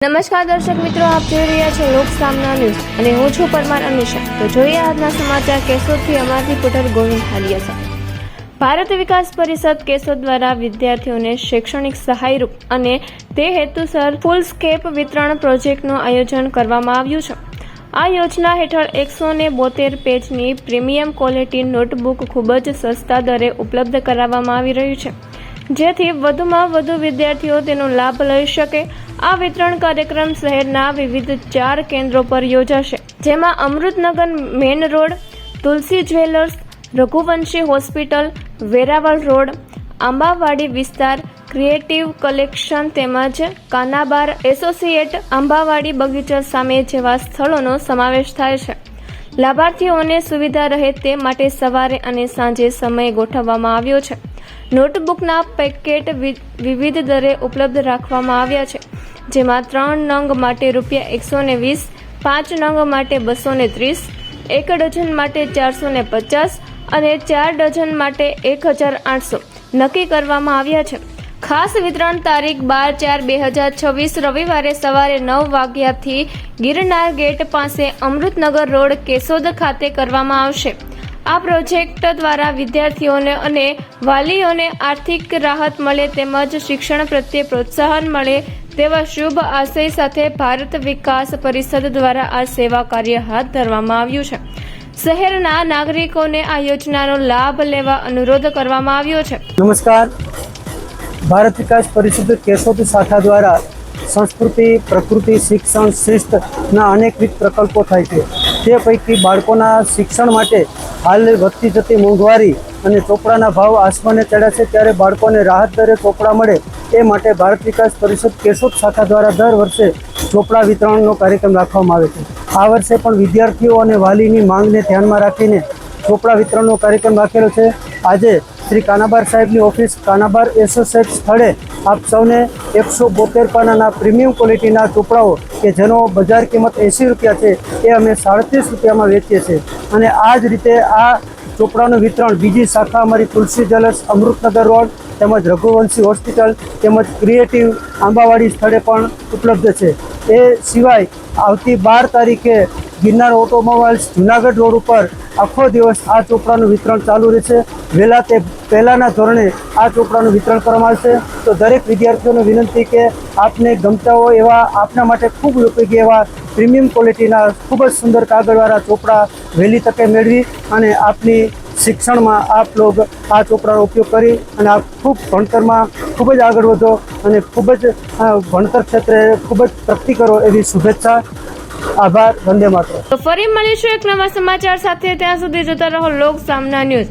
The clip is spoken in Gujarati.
નમસ્કાર દર્શક મિત્રો, આપ જોઈ રહ્યા છો લોક સામના ન્યૂઝ અને હું છું પરમાર અનિશા। તો જોઈએ આજના સમાચાર કેશોદથી અમારા રિપોર્ટર ગોવિંદ હાલિયા સાથે। ભારત વિકાસ પરિષદ કેશોદ દ્વારા વિદ્યાર્થીઓને શૈક્ષણિક સહાયરૂપ અને તે હેતુસર ફૂલસ્કેપ વિતરણ પ્રોજેક્ટનું આયોજન કરવામાં આવ્યું છે। આ યોજના હેઠળ 172 પેજની પ્રીમિયમ ક્વોલિટી નોટબુક ખૂબ જ સસ્તા દરે ઉપલબ્ધ કરાવવામાં આવી રહ્યું છે, જેથી વધુમાં વધુ વિદ્યાર્થીઓ તેનો લાભ લઈ શકે। આ વિતરણ કાર્યક્રમ શહેરના વિવિધ 4 કેન્દ્રો પર યોજાશે, જેમાં Amrutnagar main road, Tulsi jewellers, Raghuvanshi hospital, Veraval road, Ambawadi વિસ્તાર, ક્રિએટિવ કલેક્શન તેમજ કાનાબાર એસોસિએટ, આંબાવાડી બગીચા સામે જેવા સ્થળોનો સમાવેશ થાય છે। લાભાર્થીઓને સુવિધા રહે તે માટે સવારે અને સાંજે સમય ગોઠવવામાં આવ્યો છે। નોટબુકના પેકેટ વિવિધ દરે ઉપલબ્ધ રાખવામાં આવ્યા છે, જેમાં 3 નંગ માટે ₹120, 5 નંગ માટે 230, 1 ડઝન માટે 450 અને 4 ડઝન માટે 1800 નક્કી કરવામાં આવ્યા છે। ખાસ વિતરણ તારીખ 12/4/2026 રવિવારે સવારે 9 વાગ્યાથી ગિરનાર ગેટ પાસે અમૃતનગર રોડ, કેશોદ ખાતે કરવામાં આવશે। આ પ્રોજેક્ટ દ્વારા વિદ્યાર્થીઓને અને વાલીઓને આર્થિક રાહત મળે તેમજ શિક્ષણ પ્રત્યે પ્રોત્સાહન મળે તેવા શુભ આશય સાથે ભારત વિકાસ પરિષદ દ્વારા આ સેવા કાર્ય હાથ ધરવામાં આવ્યું છે। શહેરના નાગરિકોને આ યોજનાનો લાભ લેવા અનુરોધ કરવામાં આવ્યો છે। નમસ્કાર, ભારત વિકાસ પરિષદ કેશોદ શાખા દ્વારા સંસ્કૃતિ, પ્રકૃતિ, શિક્ષણ, શિસ્તના અનેકવિધ પ્રકલ્પો થાય છે। તે પૈકી બાળકોના શિક્ષણ માટે હાલ વધતી જતી મોંઘવારી અને ચોપડાના ભાવ આસમાને ચડ્યા છે, ત્યારે બાળકોને રાહત દરે ચોપડા મળે એ માટે ભારત વિકાસ પરિષદ કેશોદ શાખા દ્વારા દર વર્ષે ચોપડા વિતરણનો કાર્યક્રમ રાખવામાં આવે છે। આ વર્ષે પણ વિદ્યાર્થીઓ અને વાલીની માંગને ધ્યાનમાં રાખીને ચોપડા વિતરણનો કાર્યક્રમ રાખેલો છે। આજે શ્રી કાનાબાર સાહેબની ઓફિસ કાનાબાર એસોસિએટ સ્થળે આપ સૌને 172 પાનાના પ્રીમિયમ ક્વોલિટીના ચોપડાઓ કે જેનો બજાર કિંમત ₹80 છે એ અમે ₹37 વેચીએ છીએ, અને આ જ રીતે આ ચોપડાનું વિતરણ બીજી શાખા અમારી તુલસી જ્વેલર્સ, અમૃતનગર રોડ તેમજ રઘુવંશી હોસ્પિટલ તેમજ ક્રિએટિવ આંબાવાડી સ્થળે પણ ઉપલબ્ધ છે। એ સિવાય આવતી 12 તારીખે ગિરનાર ઓટોમોબાઈલ્સ જુનાગઢ રોડ ઉપર આખો દિવસ આ ચોપડાનું વિતરણ ચાલુ રહેશે। વહેલા તે પહેલાંના ધોરણે આ ચોપડાનું વિતરણ કરવામાં આવશે। તો દરેક વિદ્યાર્થીઓને વિનંતી કે આપને ગમતા હોય એવા આપના માટે ખૂબ ઉપયોગી એવા પ્રીમિયમ ક્વોલિટીના ખૂબ જ સુંદર કાગળવાળા ચોપડા વહેલી તકે મેળવી અને આપની શિક્ષણમાં આપ લોકો આ ચોપડાનો ઉપયોગ કરી અને આપ ખૂબ ભણતરમાં ખૂબ જ આગળ વધો અને ખૂબ જ ભણતર ક્ષેત્રે ખૂબ જ પ્રગતિ કરો એવી શુભેચ્છા। આભાર, વંદે માતરમ। તો ફરી મળીશું એક નવા સમાચાર સાથે, ત્યાં સુધી જોતા રહો લોક સામના ન્યૂઝ।